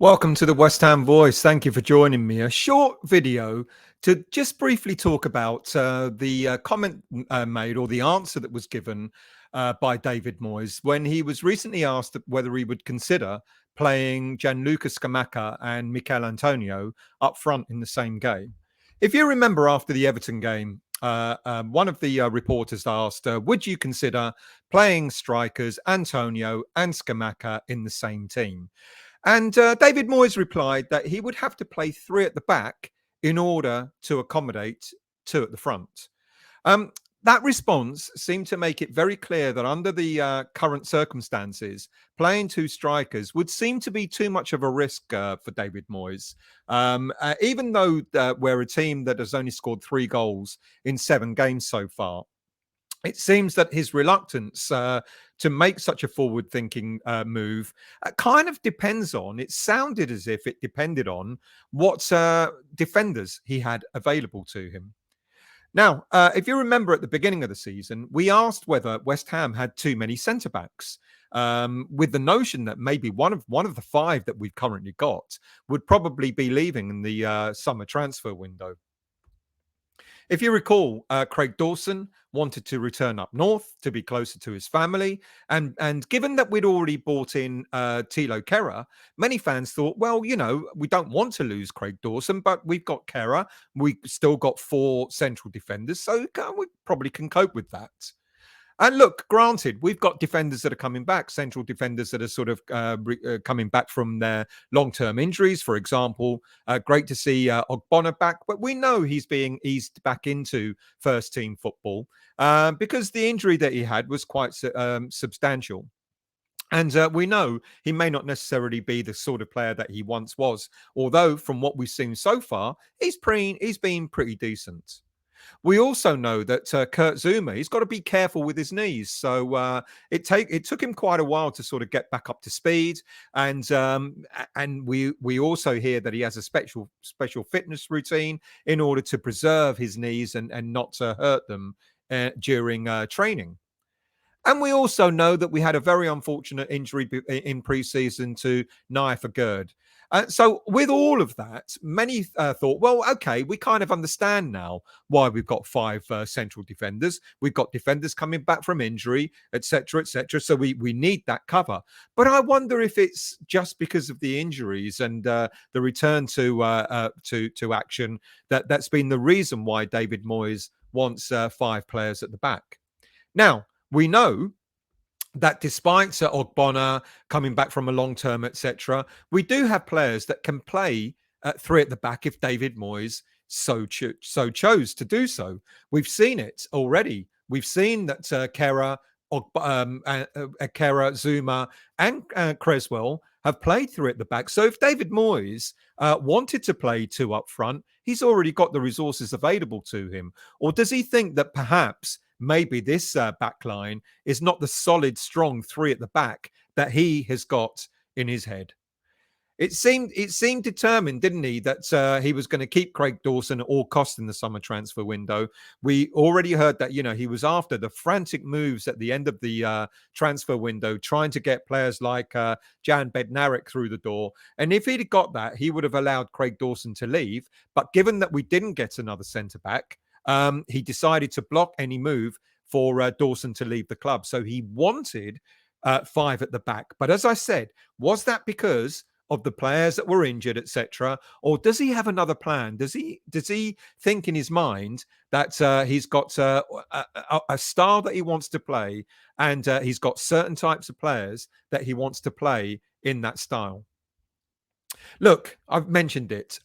Welcome to the West Ham Voice. Thank you for joining me. A short video to just briefly talk about the comment made or the answer that was given by David Moyes when he was recently asked whether he would consider playing Gianluca Scamacca and Mikel Antonio up front in the same game. If you remember after the Everton game, one of the reporters asked, would you consider playing strikers Antonio and Scamacca in the same team? And David Moyes replied that he would have to play three at the back in order to accommodate two at the front. Um, that response seemed to make it very clear that under the current circumstances, playing two strikers would seem to be too much of a risk for David Moyes. Even though we're a team that has only scored 3 goals in 7 games so far, it seems that his reluctance to make such a forward-thinking move kind of depends on, it sounded as if it depended on what defenders he had available to him. Now, if you remember at the beginning of the season, we asked whether West Ham had too many centre-backs, with the notion that maybe one of the 5 that we've currently got would probably be leaving in the summer transfer window. If you recall, Craig Dawson wanted to return up north to be closer to his family. And given that we'd already bought in Thilo Kehrer, many fans thought, well, you know, we don't want to lose Craig Dawson, but we've got Kehrer. We've still got 4 central defenders, so we probably can cope with that. And look, granted, we've got defenders that are coming back, central defenders that are sort of coming back from their long-term injuries. For example, great to see Ogbonna back, but we know he's being eased back into first-team football because the injury that he had was quite substantial. And we know he may not necessarily be the sort of player that he once was, although from what we've seen so far, he's been pretty decent. We also know that Kurt Zouma, he's got to be careful with his knees. So it took him quite a while to sort of get back up to speed. And we also hear that he has a special fitness routine in order to preserve his knees and not to hurt them during training. And we also know that we had a very unfortunate injury in pre-season to Naif Agurd. So with all of that, many thought, well, okay, we kind of understand now why we've got 5 central defenders. We've got defenders coming back from injury, etc., etc. So we need that cover. But I wonder if it's just because of the injuries and the return to action that's been the reason why David Moyes wants 5 players at the back. Now, we know that despite Ogbonna coming back from a long term, etc., we do have players that can play 3 at the back if David Moyes so chose to do so. We've seen it already. We've seen that Kehrer, Zouma, and Creswell have played 3 at the back. So if David Moyes wanted to play 2 up front, he's already got the resources available to him. Or does he think that perhaps maybe this back line is not the solid, strong 3 at the back that he has got in his head? It seemed determined, didn't he, that he was going to keep Craig Dawson at all costs in the summer transfer window. We already heard that, you know, he was after the frantic moves at the end of the transfer window, trying to get players like Jan Bednarek through the door. And if he'd got that, he would have allowed Craig Dawson to leave. But given that we didn't get another centre-back, he decided to block any move for Dawson to leave the club. So he wanted 5 at the back. But as I said, was that because of the players that were injured, etc., or does he have another plan? Does he think in his mind that he's got a style that he wants to play, and he's got certain types of players that he wants to play in that style? Look, I've mentioned it.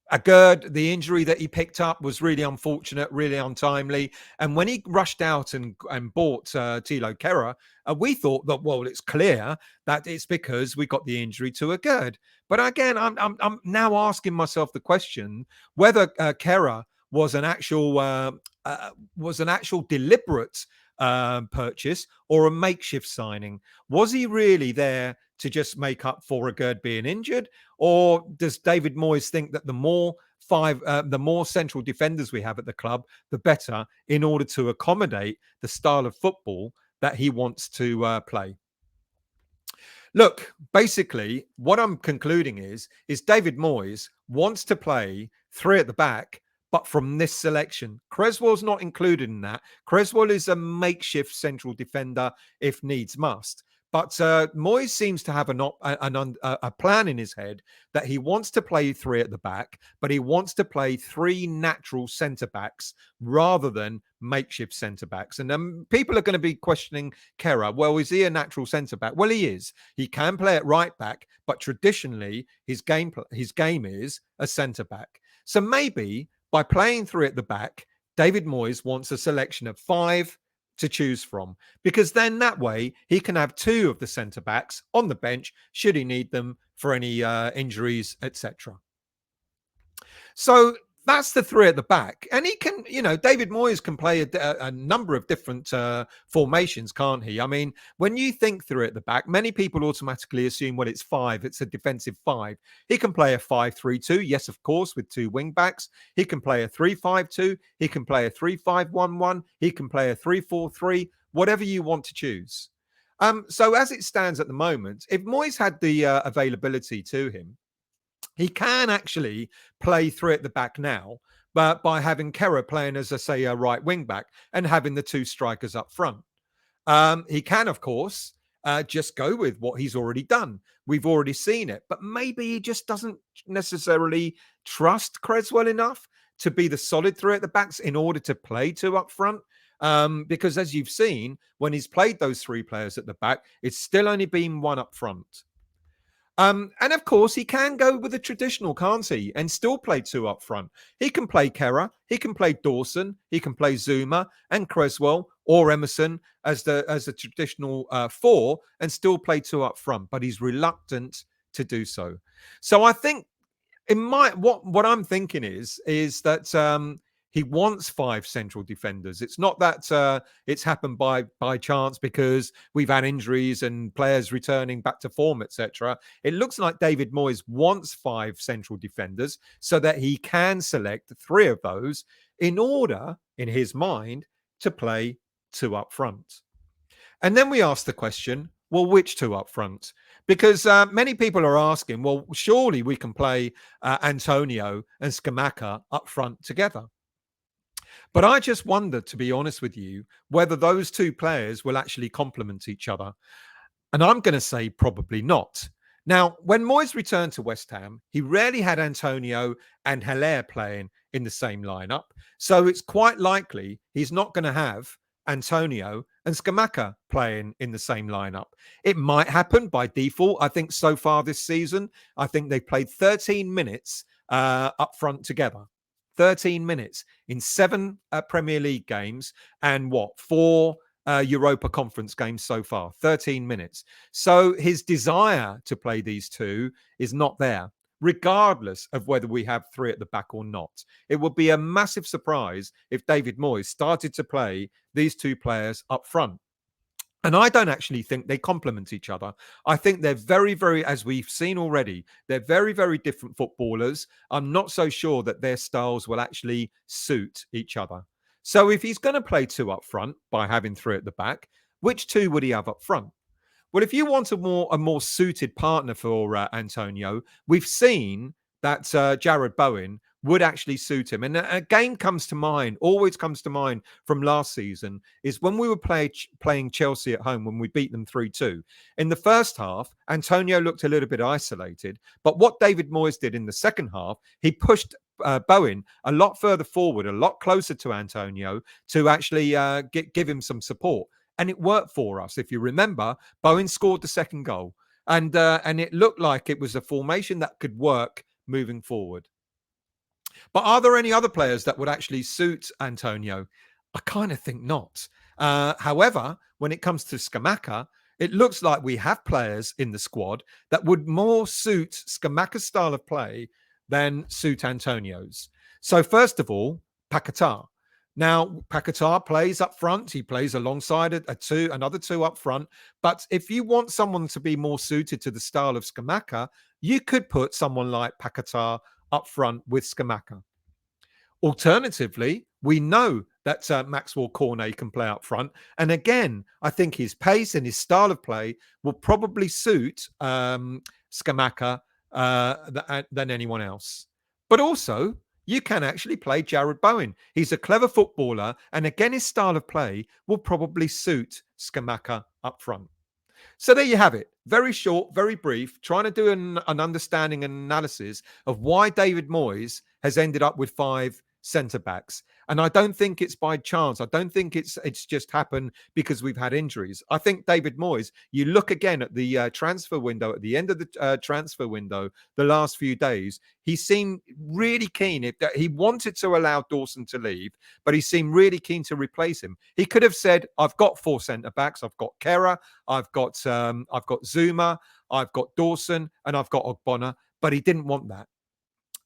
Agurd, the injury that he picked up was really unfortunate, really untimely. And when he rushed out and bought Thilo Kehrer, we thought that, well, it's clear that it's because we got the injury to Agurd. But again, I'm now asking myself the question whether Kehrer was an actual deliberate purchase or a makeshift signing. Was he really there to just make up for Agurd being injured, or does David Moyes think that the more central defenders we have at the club, the better, in order to accommodate the style of football that he wants to play? Look, basically, what I'm concluding is David Moyes wants to play three at the back, but from this selection. Creswell's not included in that. Creswell is a makeshift central defender if needs must. But Moyes seems to have a plan in his head that he wants to play three at the back, but he wants to play three natural centre backs rather than makeshift centre backs. And people are going to be questioning Kerr. Well, is he a natural centre back? Well, he is. He can play at right back, but traditionally his game is a centre back. So maybe by playing three at the back, David Moyes wants a selection of five to choose from, because then that way he can have two of the centre backs on the bench should he need them for any injuries, etc. So that's the three at the back. And he can, David Moyes can play a number of different formations, can't he? I mean, when you think three at the back, many people automatically assume, well, it's five. It's a defensive five. He can play a 5-3-2. Yes, of course, with two wing backs. He can play a 3-5-2. He can play a 3-5-1-1. He can play a 3-4-3, whatever you want to choose. So as it stands at the moment, if Moyes had the availability to him, he can actually play three at the back now, but by having Kerr playing as, I say, a right wing back and having the two strikers up front. He can, of course, just go with what he's already done. We've already seen it, but maybe he just doesn't necessarily trust Creswell enough to be the solid three at the backs in order to play two up front. Because as you've seen, when he's played those three players at the back, it's still only been one up front. And of course, he can go with the traditional, can't he? And still play two up front. He can play Kerr, he can play Dawson, he can play Zuma and Creswell or Emerson as the traditional four, and still play two up front. But he's reluctant to do so. So I think what I'm thinking is that he wants five central defenders. It's not that it's happened by chance because we've had injuries and players returning back to form, etc. It looks like David Moyes wants five central defenders so that he can select three of those in order, in his mind, to play two up front. And then we ask the question, well, which two up front? Because many people are asking, well, surely we can play Antonio and Scamacca up front together. But I just wonder, to be honest with you, whether those two players will actually complement each other. And I'm going to say probably not. Now, when Moyes returned to West Ham, he rarely had Antonio and Haller playing in the same lineup. So it's quite likely he's not going to have Antonio and Scamacca playing in the same lineup. It might happen by default. I think so far this season, I think they've played 13 minutes up front together. 13 minutes in 7 Premier League games and 4 Europa Conference games so far. 13 minutes. So his desire to play these two is not there, regardless of whether we have three at the back or not. It would be a massive surprise if David Moyes started to play these two players up front. And I don't actually think they complement each other. I think they're very, very, as we've seen already, they're very, very different footballers. I'm not so sure that their styles will actually suit each other. So if he's going to play two up front by having three at the back, which two would he have up front? Well, if you want a more suited partner for Antonio, we've seen that Jarrod Bowen would actually suit him. And a game always comes to mind from last season, is when we were playing Chelsea at home when we beat them 3-2. In the first half, Antonio looked a little bit isolated. But what David Moyes did in the second half, he pushed Bowen a lot further forward, a lot closer to Antonio to actually give him some support. And it worked for us. If you remember, Bowen scored the second goal. And it looked like it was a formation that could work moving forward. But are there any other players that would actually suit Antonio? I kind of think not. However, when it comes to Scamacca, it looks like we have players in the squad that would more suit Scamacca's style of play than suit Antonio's. So first of all, Paquetá. Now, Paquetá plays up front. He plays alongside another two up front. But if you want someone to be more suited to the style of Scamacca, you could put someone like Paquetá up front with Scamacca. Alternatively, we know that Maxwell Cornet can play up front. And again, I think his pace and his style of play will probably suit Scamacca than anyone else. But also, you can actually play Jared Bowen. He's a clever footballer. And again, his style of play will probably suit Scamacca up front. So there you have it. Very short, very brief, trying to do an understanding and analysis of why David Moyes has ended up with 5 centre backs. And I don't think it's by chance. I don't think it's just happened because we've had injuries. I think David Moyes, you look again at the transfer window, at the end of the transfer window, the last few days, he seemed really keen. He wanted to allow Dawson to leave, but he seemed really keen to replace him. He could have said, I've got 4 centre backs. I've got Kera, I've got Zuma, I've got Dawson, and I've got Ogbonna, but he didn't want that.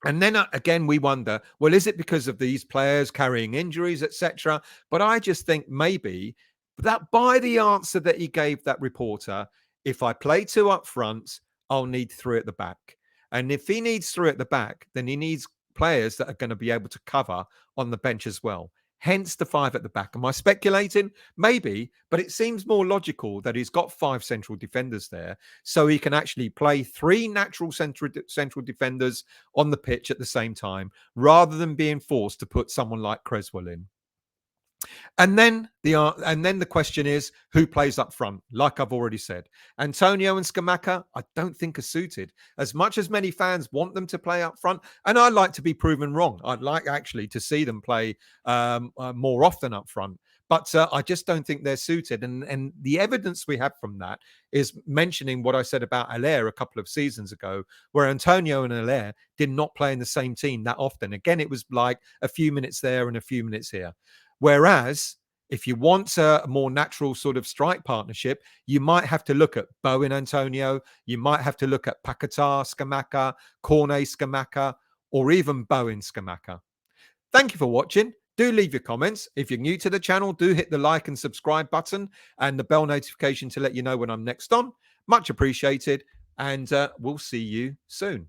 And then again, we wonder, well, is it because of these players carrying injuries, etc.? But I just think maybe that by the answer that he gave that reporter, if I play 2 up front, I'll need 3 at the back. And if he needs 3 at the back, then he needs players that are going to be able to cover on the bench as well. Hence the 5 at the back. Am I speculating? Maybe, but it seems more logical that he's got 5 central defenders there, so he can actually play 3 natural central defenders on the pitch at the same time, rather than being forced to put someone like Creswell in. And then the question is, who plays up front? Like I've already said, Antonio and Scamacca, I don't think are suited. As much as many fans want them to play up front, and I'd like to be proven wrong. I'd like actually to see them play more often up front. But I just don't think they're suited. And the evidence we have from that is mentioning what I said about Haller a couple of seasons ago, where Antonio and Haller did not play in the same team that often. Again, it was like a few minutes there and a few minutes here. Whereas if you want a more natural sort of strike partnership, you might have to look at Bowen Antonio, you might have to look at Paquetá Scamacca, Cornet Scamacca, or even Bowen Scamacca. Thank you for watching. Do leave your comments. If you're new to the channel, do hit the like and subscribe button and the bell notification to let you know when I'm next on. Much appreciated, and we'll see you soon.